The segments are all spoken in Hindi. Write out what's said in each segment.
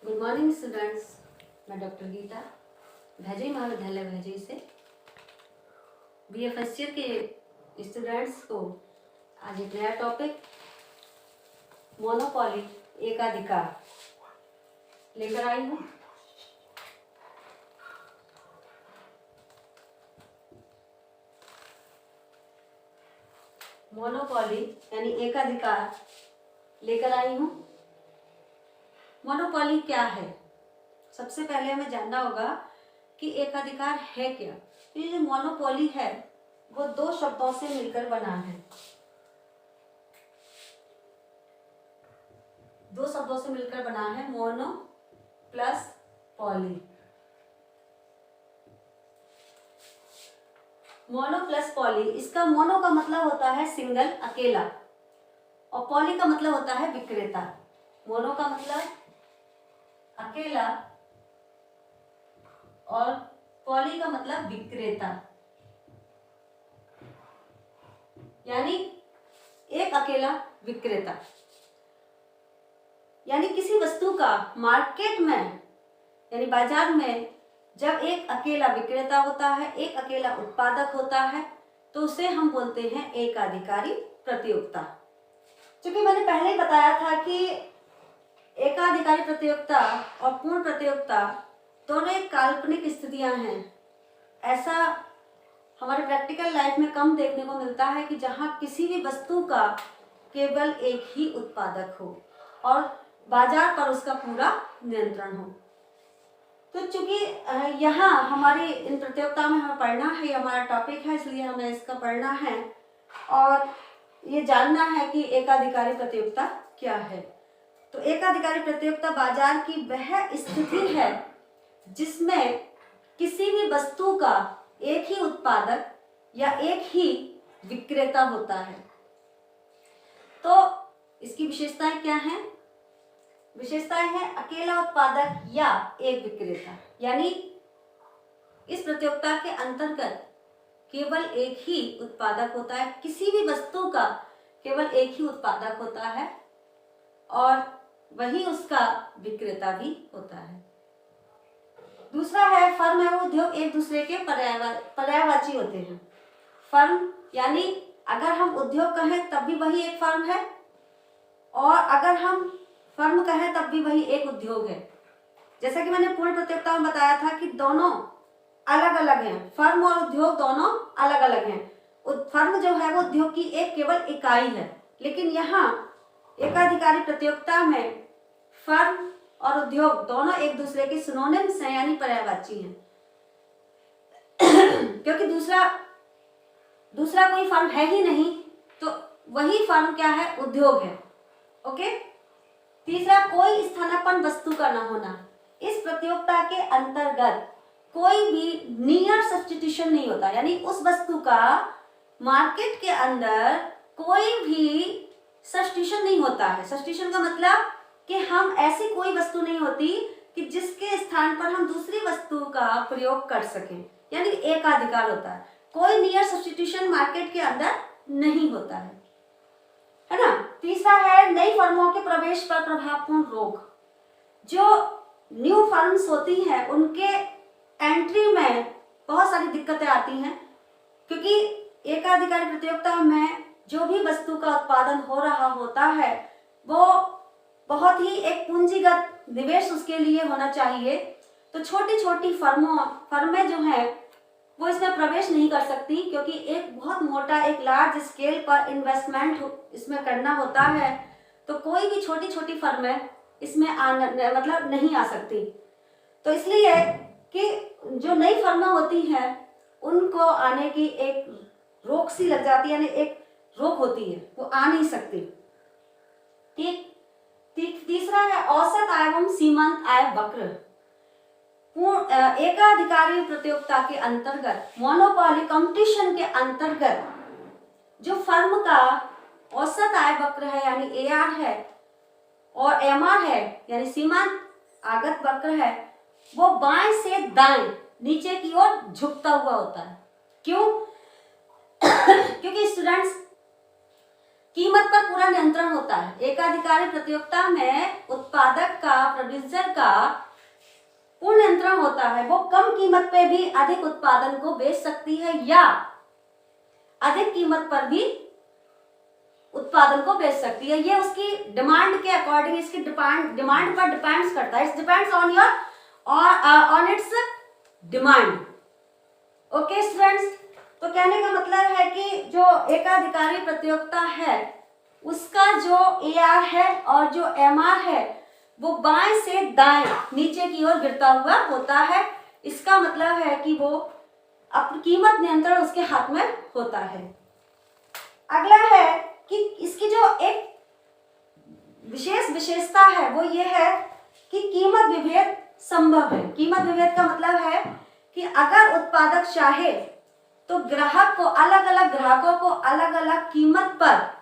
Good morning students. मैं डॉक्टर गीता भैजई महाविद्यालय भैजई से BA फर्स्ट ईयर के स्टूडेंट्स को आज एक नया टॉपिक मोनोपोली एकाधिकार लेकर आई हूँ। मोनोपोली यानी एकाधिकार लेकर आई हूँ। मोनोपोली क्या है? सबसे पहले हमें जानना होगा कि एकाधिकार है क्या। तो ये जो मोनोपोली है वो दो शब्दों से मिलकर बना है। दो शब्दों से मिलकर बना है, mono plus poly. Mono plus poly, इसका मोनो का मतलब होता है सिंगल, अकेला, और पॉली का मतलब होता है विक्रेता। मोनो का मतलब अकेला और पॉली का मतलब विक्रेता, यानी एक अकेला विक्रेता। यानी किसी वस्तु का मार्केट में यानी बाजार में जब एक अकेला विक्रेता होता है, एक अकेला उत्पादक होता है, तो उसे हम बोलते हैं एकाधिकारी प्रतियोगिता। क्योंकि मैंने पहले ही बताया था कि एकाधिकारी प्रतियोगिता और पूर्ण प्रतियोगिता दोनों एक काल्पनिक स्थितियां हैं। ऐसा हमारे प्रैक्टिकल लाइफ में कम देखने को मिलता है कि जहां किसी भी वस्तु का केवल एक ही उत्पादक हो और बाजार पर उसका पूरा नियंत्रण हो। तो चूंकि यहाँ हमारी इन प्रतियोगिता में हमें पढ़ना है, ये हमारा टॉपिक है, इसलिए हमें इसका पढ़ना है और ये जानना है कि एकाधिकारी प्रतियोगिता क्या है। तो एकाधिकारी प्रतियोगिता बाजार की वह स्थिति है जिसमें किसी भी वस्तु का एक ही उत्पादक या एक ही विक्रेता होता है। तो इसकी विशेषताएं क्या हैं? विशेषताएं हैं अकेला उत्पादक या एक विक्रेता, यानी इस प्रतियोगिता के अंतर्गत केवल एक ही उत्पादक होता है। किसी भी वस्तु का केवल एक ही उत्पादक होता है और वही उसका विक्रेता भी होता है। दूसरा है फर्म एवं उद्योग एक दूसरे के पर्यायवाची होते हैं। फर्म यानी अगर हम उद्योग कहें तब भी वही एक फर्म है, और अगर हम फर्म कहें तब भी वही एक उद्योग है। जैसा कि मैंने पूर्ण प्रतियोगिता में बताया था कि दोनों अलग अलग हैं, फर्म और उद्योग दोनों अलग अलग हैं। फर्म जो है वो उद्योग की एक केवल इकाई है, लेकिन यहाँ एकाधिकारी प्रतियोगिता में फर्म और उद्योग दोनों एक दूसरे के सिनोनिम्स हैं, यानी पर्यायवाची हैं। क्योंकि दूसरा कोई फर्म है ही नहीं, तो वही फर्म क्या है? उद्योग है। ओके। तीसरा, कोई स्थानापन्न वस्तु का न होना। इस प्रतियोगिता के अंतर्गत कोई भी नियर सब्स्टिट्यूशन नहीं होता, यानी उस वस्तु का मार्केट के अंदर कोई भी सब्स्टिट्यूशन नहीं होता है। सब्स्टिट्यूशन का मतलब कि हम ऐसी कोई वस्तु नहीं होती कि जिसके स्थान पर हम दूसरी वस्तु का प्रयोग कर सकें, यानी एकाधिकार होता है। कोई नियर सब्स्टिट्यूशन मार्केट के अंदर नहीं होता है ना। तीसरा है नई फर्मों के प्रवेश पर प्रभावपूर्ण रोक। जो न्यू फर्म्स होती हैं उनके एंट्री में बहुत सारी दिक्कतें आती हैं, क्योंकि एकाधिकारी प्रतियोगिता में जो भी वस्तु का उत्पादन हो रहा होता है वो बहुत ही एक पूंजीगत निवेश उसके लिए होना चाहिए। तो छोटी छोटी फर्में जो हैं वो इसमें प्रवेश नहीं कर सकती, क्योंकि एक बहुत मोटा, एक लार्ज स्केल पर इन्वेस्टमेंट इसमें करना होता है। तो कोई भी छोटी छोटी फर्में इसमें मतलब नहीं आ सकती। तो इसलिए कि जो नई फर्में होती हैं उनको आने की एक रोक सी लग जाती है, यानी एक रोक होती है, वो आ नहीं सकती। ठीक। तीसरा है औसत आय एवं सीमांत आय वक्र। एकाधिकारी प्रतियोगिता के अंतर्गत, मोनोपोली कंपटीशन के अंतर्गत जो फर्म का औसत आय वक्र है यानी AR है और MR है यानी सीमांत आगत वक्र है, वो बाएं से दाएं नीचे की ओर झुकता हुआ होता है। क्यों? क्योंकि स्टूडेंट्स कीमत पर पूरा नियंत्रण होता है। एकाधिकारी प्रतियोगिता में उत्पादक का प्रोड्यूसर का पूर्ण नियंत्रण होता है, वो कम कीमत पे भी अधिक उत्पादन को बेच सकती है या अधिक कीमत पर भी उत्पादन को बेच सकती है। ये उसकी डिमांड के अकॉर्डिंग, इसकी डिमांड पर डिपेंड्स करता है। It depends on your on it's demand. Okay students, तो कहने का मतलब है कि जो एकाधिकारी प्रतियोगिता है उसका जो AR है और जो MR है वो बाएं से दाएं नीचे की ओर गिरता हुआ होता है। इसका मतलब है कि वो अपनी कीमत नियंत्रण उसके हाथ में होता है। अगला है कि इसकी जो एक विशेष विशेषता है वो ये है कि कीमत विभेद संभव है। कीमत विभेद का मतलब है कि अगर उत्पादक चाहे तो ग्राहकों को अलग अलग कीमत पर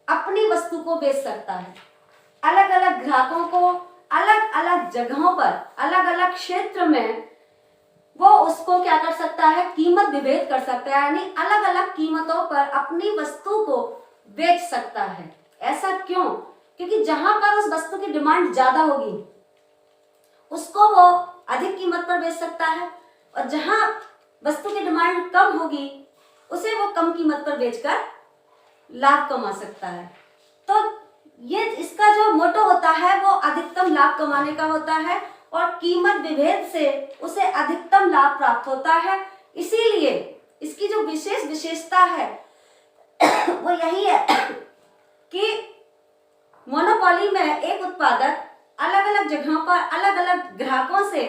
अपनी वस्तु को बेच सकता है। अलग अलग ग्राहकों को अलग अलग जगहों पर, अलग अलग क्षेत्र में वो उसको क्या कर सकता है, कीमत विभेद कर सकता है, यानी अलग अलग कीमतों पर अपनी वस्तु को बेच सकता है। ऐसा क्यों? क्योंकि जहां पर उस वस्तु की डिमांड ज्यादा होगी उसको वो अधिक कीमत पर बेच सकता है, और जहां वस्तु की डिमांड कम होगी उसे वो कम कीमत पर बेचकर लाभ कमा सकता है। तो ये इसका जो मोटो होता है वो अधिकतम लाभ कमाने का होता है, और कीमत विभेद से उसे अधिकतम लाभ प्राप्त होता है। इसीलिए इसकी जो विशेष विशेषता है वो यही है कि मोनोपोली में एक उत्पादक अलग अलग जगहों पर अलग अलग ग्राहकों से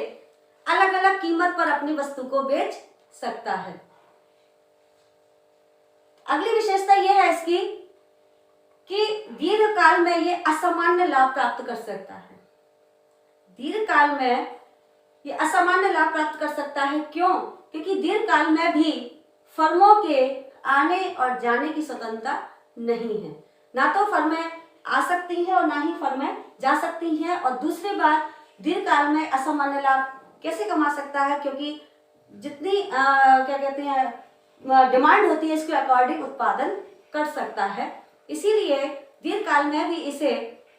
अलग अलग कीमत पर अपनी वस्तु को बेच सकता है। अगली विशेषता यह है इसकी कि दीर्घकाल में ये असामान्य लाभ प्राप्त कर सकता है। दीर्घकाल में ये असामान्य लाभ प्राप्त कर सकता है। क्यों? क्योंकि दीर्घकाल में भी फर्मों के आने और जाने की स्वतंत्रता नहीं है। ना तो फर्में आ सकती हैं और ना ही फर्में जा सकती हैं। और दूसरी बात, दीर्घकाल में असामान्य लाभ कैसे कमा सकता है? क्योंकि जितनी क्या कहते हैं डिमांड होती है इसके अकॉर्डिंग उत्पादन कर सकता है। इसीलिए दीर्घकाल में भी इसे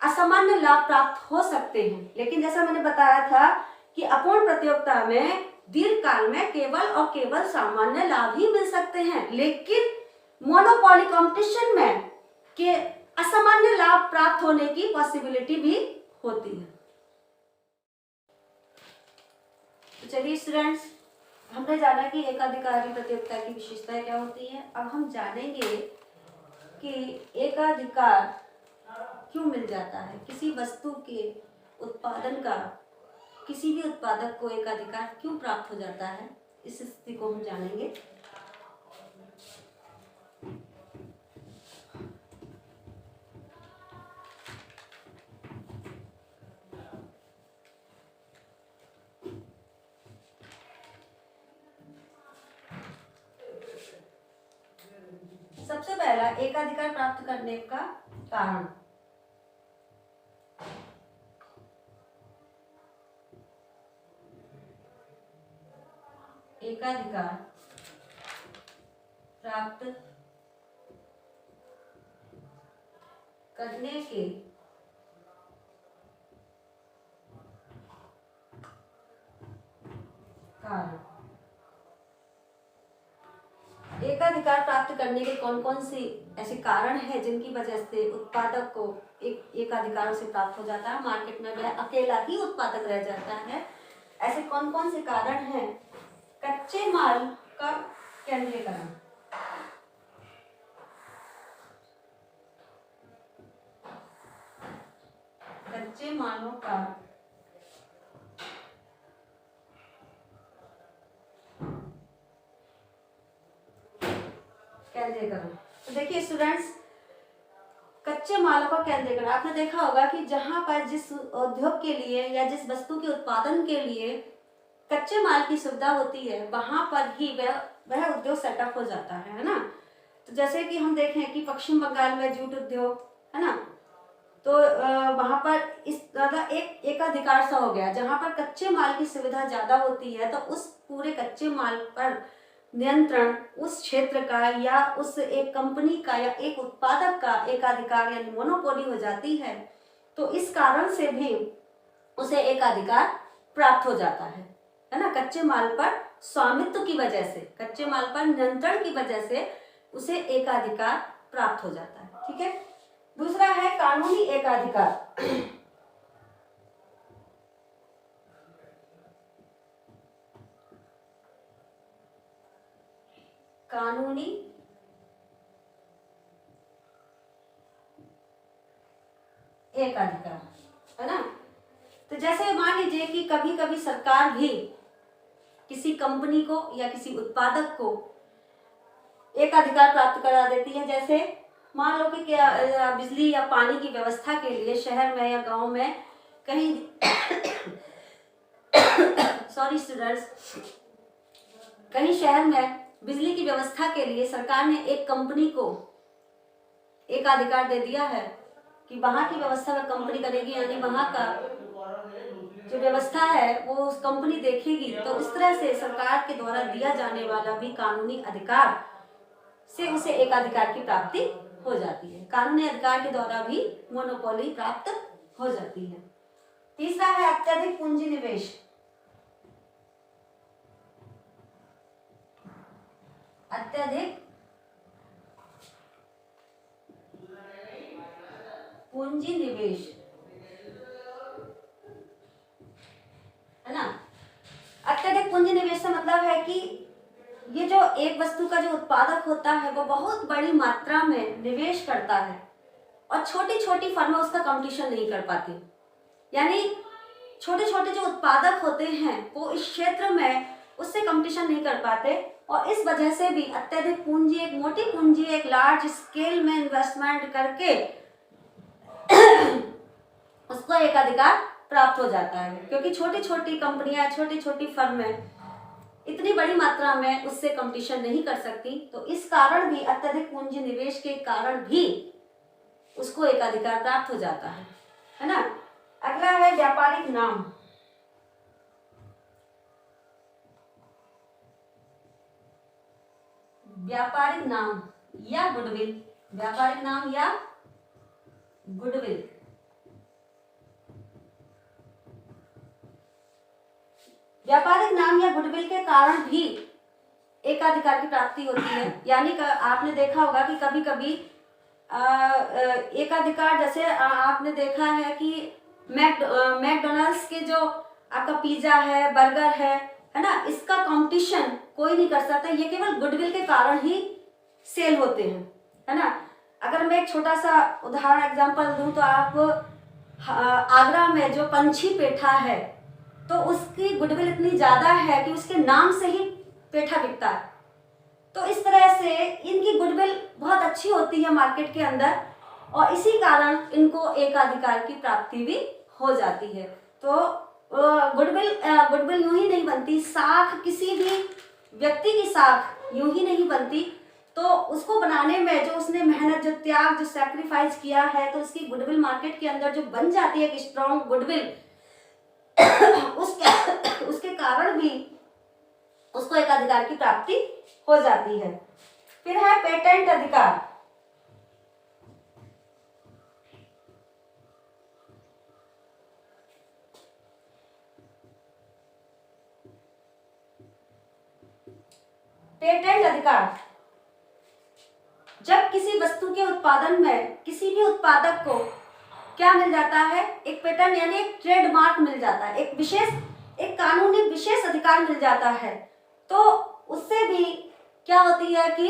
असामान्य लाभ प्राप्त हो सकते हैं। लेकिन जैसा मैंने बताया था कि अपूर्ण प्रतियोगिता में दीर्घकाल में केवल और केवल सामान्य लाभ ही मिल सकते हैं, लेकिन मोनोपोली कंपटीशन में के असामान्य लाभ प्राप्त होने की पॉसिबिलिटी भी होती है। तो चलिए स्टूडेंट्स, हमने जाना कि एकाधिकारी प्रतियोगिता की विशेषताएं क्या होती है। अब हम जानेंगे कि एकाधिकार क्यों मिल जाता है। किसी वस्तु के उत्पादन का किसी भी उत्पादक को एकाधिकार क्यों प्राप्त हो जाता है, इस स्थिति को हम जानेंगे। सबसे पहला, एकाधिकार प्राप्त करने का कारण। एकाधिकार प्राप्त करने के कारण। एकाधिकार प्राप्त करने के कौन कौन से ऐसे कारण हैं जिनकी वजह से उत्पादक को एकाधिकार से प्राप्त हो जाता है, मार्केट में वह अकेला ही उत्पादक रह जाता है। ऐसे कौन कौन से कारण हैं? कच्चे माल का केंद्रीकरण। कच्चे मालों का केंद्रीकरण। तो देखिए स्टूडेंट्स, कच्चे मालों का केंद्रीकरण आपने देखा होगा कि जहां पर जिस उद्योग के लिए या जिस वस्तु के उत्पादन के लिए कच्चे माल की सुविधा होती है वहां पर ही वह उद्योग सेटअप हो जाता है ना। तो जैसे कि हम देखें कि पश्चिम बंगाल में जूट उद्योग है ना, तो वहां पर इस ज्यादा एकाधिकार सा हो गया। जहां पर कच्चे माल की सुविधा ज्यादा होती है तो उस पूरे कच्चे माल पर नियंत्रण उस क्षेत्र का या उस एक कंपनी का या एक उत्पादक का एकाधिकार यानी मोनोपोली हो जाती है। तो इस कारण से भी उसे एकाधिकार प्राप्त हो जाता है ना। कच्चे माल पर स्वामित्व की वजह से, कच्चे माल पर नियंत्रण की वजह से उसे एकाधिकार प्राप्त हो जाता है। ठीक है। दूसरा है कानूनी एकाधिकार। कानूनी एकाधिकार, है ना। तो जैसे मान लीजिए कि कभी कभी सरकार भी किसी कंपनी को या किसी उत्पादक को एकाधिकार प्राप्त करा देती है। जैसे मान लो कि क्या बिजली या पानी की व्यवस्था के लिए शहर में या गांव में कहीं सॉरी स्टूडेंट्स, कहीं शहर में बिजली की व्यवस्था के लिए सरकार ने एक कंपनी को एकाधिकार दे दिया है कि वहां की व्यवस्था वह कंपनी करेगी, यानी वहां का जो व्यवस्था है वो उस कंपनी देखेगी। तो इस तरह से सरकार के द्वारा दिया जाने वाला भी कानूनी अधिकार से उसे एकाधिकार की प्राप्ति हो जाती है। कानूनी अधिकार के द्वारा भी मोनोपोली प्राप्त हो जाती है। तीसरा है अत्यधिक पूंजी निवेश। अत्यधिक पूंजी निवेश, है ना। अत्यधिक पूंजी निवेश का मतलब है कि ये जो एक वस्तु का जो उत्पादक होता है वो बहुत बड़ी मात्रा में निवेश करता है और छोटी छोटी फर्में उसका कंपटीशन नहीं कर पाती। यानी छोटे छोटे जो उत्पादक होते हैं वो इस क्षेत्र में उससे कंपटीशन नहीं कर पाते और इस वजह से भी अत्यधिक पूंजी, एक मोटी पूंजी, एक लार्ज स्केल में इन्वेस्टमेंट करके उसको एकाधिकार प्राप्त हो जाता है। क्योंकि छोटी छोटी कंपनियां, छोटी छोटी फर्में इतनी बड़ी मात्रा में उससे कंपटीशन नहीं कर सकती। तो इस कारण भी, अत्यधिक पूंजी निवेश के कारण भी उसको एकाधिकार प्राप्त हो जाता है ना। अगला है व्यापारिक नाम। व्यापारिक नाम या गुडविल, व्यापारिक नाम या गुडविल। व्यापारिक नाम या गुडविल के कारण भी एकाधिकार की प्राप्ति होती है। यानी आपने देखा होगा कि कभी कभी एकाधिकार, जैसे आपने देखा है कि मैकडोनल्ड्स के जो आपका पिज्जा है, बर्गर है ना, इसका कंपटीशन कोई नहीं कर सकता। ये केवल गुडविल के कारण ही सेल होते हैं, है ना। अगर मैं एक छोटा सा उदाहरण एग्जांपल दूं तो आप आगरा में जो पंछी पेठा है तो उसकी गुडविल इतनी ज्यादा है कि उसके नाम से ही पेठा बिकता है। तो इस तरह से इनकी गुडविल बहुत अच्छी होती है मार्केट के अंदर और इसी कारण इनको एकाधिकार की प्राप्ति भी हो जाती है। तो गुडविल यूं ही नहीं बनती, साख किसी भी व्यक्ति की साख यूं ही नहीं बनती। तो उसको बनाने में जो उसने मेहनत, जो त्याग, जो सैक्रिफाइस किया है, तो उसकी गुडविल मार्केट के अंदर जो बन जाती है एक स्ट्रॉन्ग गुडविल, उसके कारण भी उसको एकाधिकार की प्राप्ति हो जाती है। फिर है पेटेंट अधिकार। पेटेंट अधिकार, जब किसी वस्तु के उत्पादन में किसी भी उत्पादक को क्या मिल जाता है, एक पेटेंट यानी एक ट्रेडमार्क मिल जाता है, एक विशेष, एक कानूनी विशेष अधिकार मिल जाता है, तो उससे भी क्या होती है कि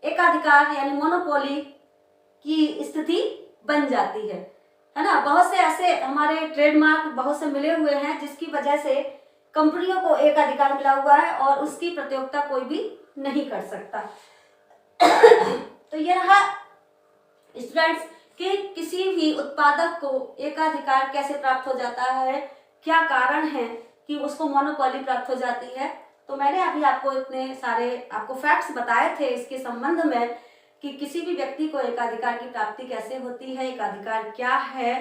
एकाधिकार यानी मोनोपोली की स्थिति बन जाती है ना। बहुत से ऐसे हमारे ट्रेडमार्क बहुत से मिले हुए हैं जिसकी वजह से कंपनियों को एकाधिकार मिला हुआ है और उसकी प्रतियोगिता कोई भी नहीं कर सकता। तो यह रहा स्टूडेंट्स कि किसी भी उत्पादक को एकाधिकार कैसे प्राप्त हो जाता है, क्या कारण है कि उसको मोनोपोली प्राप्त हो जाती है। तो मैंने अभी आपको इतने सारे आपको फैक्ट्स बताए थे इसके संबंध में कि किसी भी व्यक्ति को एकाधिकार की प्राप्ति कैसे होती है, एकाधिकार क्या है,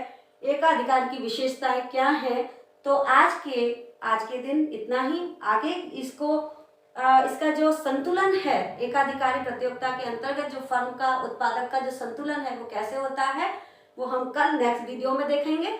एकाधिकार की विशेषताएं क्या है। तो आज के दिन इतना ही। आगे इसका जो संतुलन है एकाधिकारी प्रतियोगिता के अंतर्गत, जो फर्म का, उत्पादक का जो संतुलन है वो कैसे होता है, वो हम कल नेक्स्ट वीडियो में देखेंगे।